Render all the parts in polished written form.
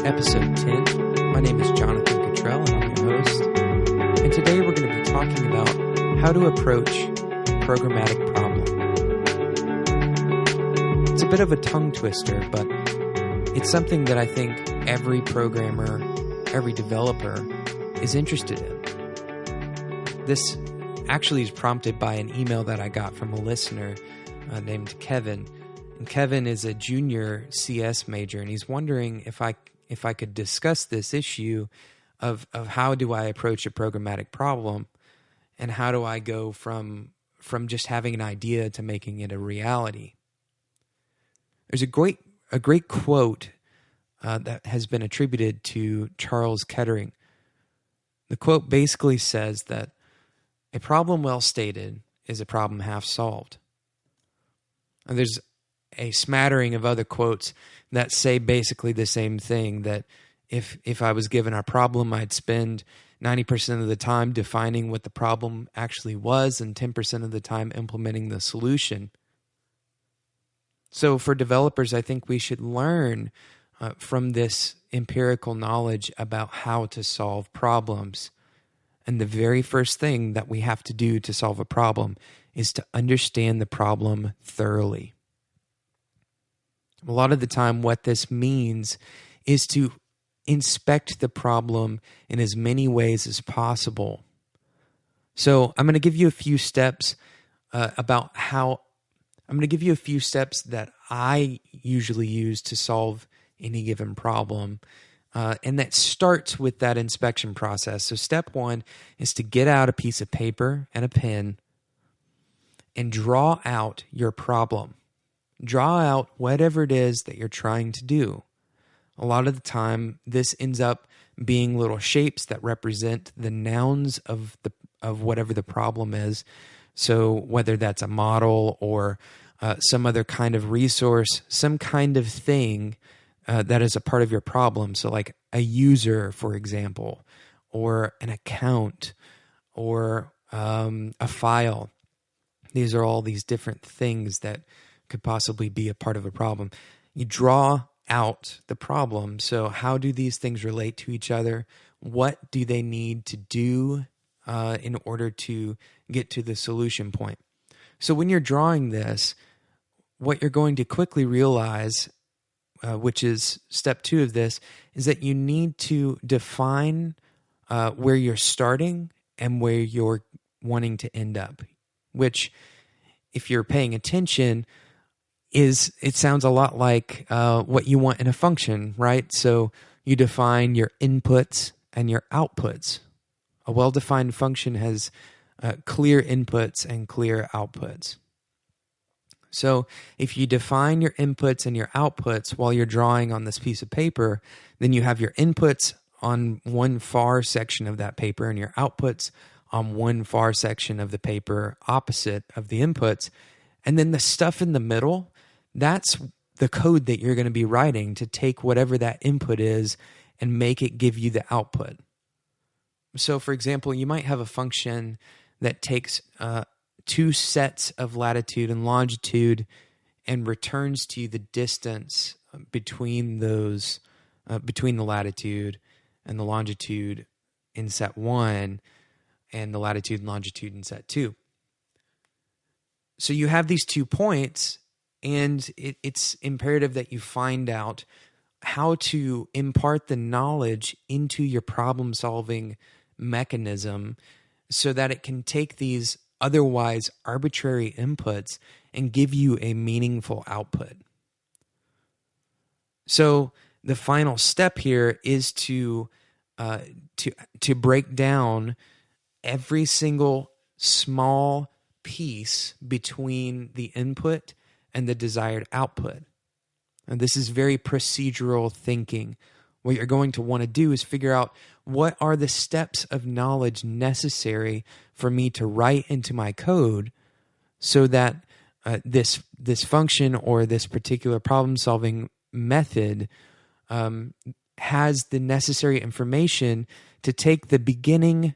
episode 10. My name is Jonathan Cottrell, and I'm your host. And today we're going to be talking about how to approach a programmatic problem. It's a bit of a tongue twister, but it's something that I think every programmer, every developer is interested in. This actually is prompted by an email that I got from a listener named Kevin. And Kevin is a junior CS major, and he's wondering if I could discuss this issue of how do I approach a programmatic problem, and how do I go from just having an idea to making it a reality. There's a great quote that has been attributed to Charles Kettering. The quote basically says that a problem well stated is a problem half solved. And there's a smattering of other quotes that say basically the same thing, that if I was given a problem, I'd spend 90% of the time defining what the problem actually was and 10% of the time implementing the solution. So for developers, I think we should learn from this empirical knowledge about how to solve problems. And the very first thing that we have to do to solve a problem is to understand the problem thoroughly. A lot of the time, what this means is to inspect the problem in as many ways as possible. So I'm going to give you a few steps that I usually use to solve any given problem. And that starts with that inspection process. So step one is to get out a piece of paper and a pen and draw out your problem. Draw out whatever it is that you're trying to do. A lot of the time, this ends up being little shapes that represent the nouns of whatever the problem is. So whether that's a model or some other kind of resource, some kind of thing that is a part of your problem. So like a user, for example, or an account, or a file. These are all these different things that could possibly be a part of a problem. You draw out the problem. So how do these things relate to each other? What do they need to do in order to get to the solution point? So when you're drawing this, what you're going to quickly realize, which is step 2 of this, is that you need to define where you're starting and where you're wanting to end up, which, if you're paying attention, it sounds a lot like what you want in a function, right? So you define your inputs and your outputs. A well-defined function has clear inputs and clear outputs. So if you define your inputs and your outputs while you're drawing on this piece of paper, then you have your inputs on one far section of that paper and your outputs on one far section of the paper opposite of the inputs. And then the stuff in the middle, that's the code that you're going to be writing to take whatever that input is and make it give you the output. So for example, you might have a function that takes 2 sets of latitude and longitude and returns to you the distance between those, between the latitude and the longitude in set 1 and the latitude and longitude in set 2. So you have these 2 points, and it's imperative that you find out how to impart the knowledge into your problem-solving mechanism so that it can take these otherwise arbitrary inputs and give you a meaningful output. So the final step here is to break down every single small piece between the input and the desired output. And this is very procedural thinking. What you're going to want to do is figure out what are the steps of knowledge necessary for me to write into my code so that this function or this particular problem-solving method has the necessary information to take the beginning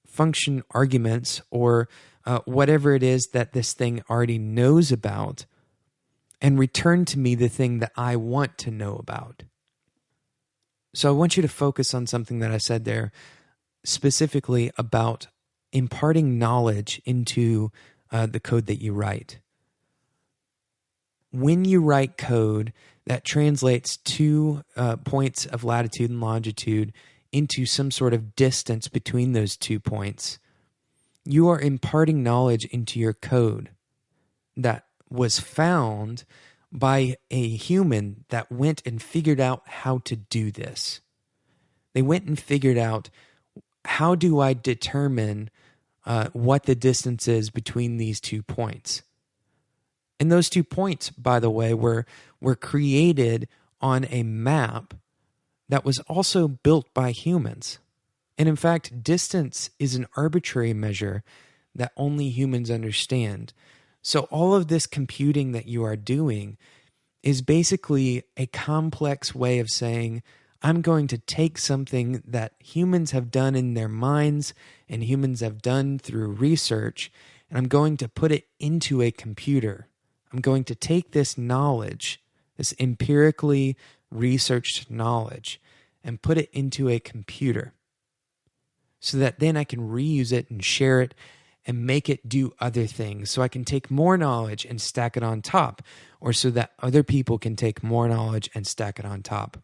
function arguments or whatever it is that this thing already knows about and return to me the thing that I want to know about. So I want you to focus on something that I said there, specifically about imparting knowledge into the code that you write. When you write code that translates 2 points of latitude and longitude into some sort of distance between those 2 points, you are imparting knowledge into your code that was found by a human that went and figured out how to do this. They went and figured out, how do I determine what the distance is between these 2 points? And those 2 points, by the way, were created on a map that was also built by humans. And in fact, distance is an arbitrary measure that only humans understand. So all of this computing that you are doing is basically a complex way of saying, I'm going to take something that humans have done in their minds and humans have done through research, and I'm going to put it into a computer. I'm going to take this knowledge, this empirically researched knowledge, and put it into a computer so that then I can reuse it and share it and make it do other things. So I can take more knowledge and stack it on top, or so that other people can take more knowledge and stack it on top.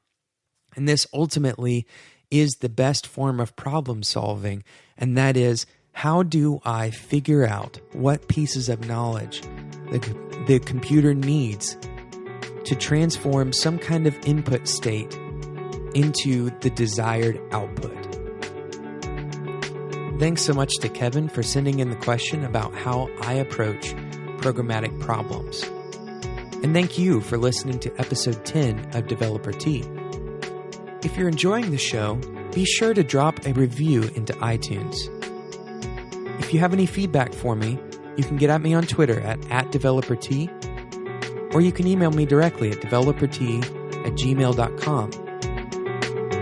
And this ultimately is the best form of problem solving, and that is, how do I figure out what pieces of knowledge the computer needs to transform some kind of input state into the desired output? Thanks so much to Kevin for sending in the question about how I approach programmatic problems. And thank you for listening to episode 10 of Developer Tea. If you're enjoying the show, be sure to drop a review into iTunes. If you have any feedback for me, you can get at me on Twitter at @DeveloperT, or you can email me directly at developerT@gmail.com.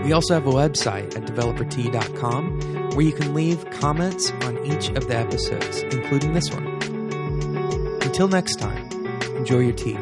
We also have a website at developerT.com where you can leave comments on each of the episodes, including this one. Until next time, enjoy your tea.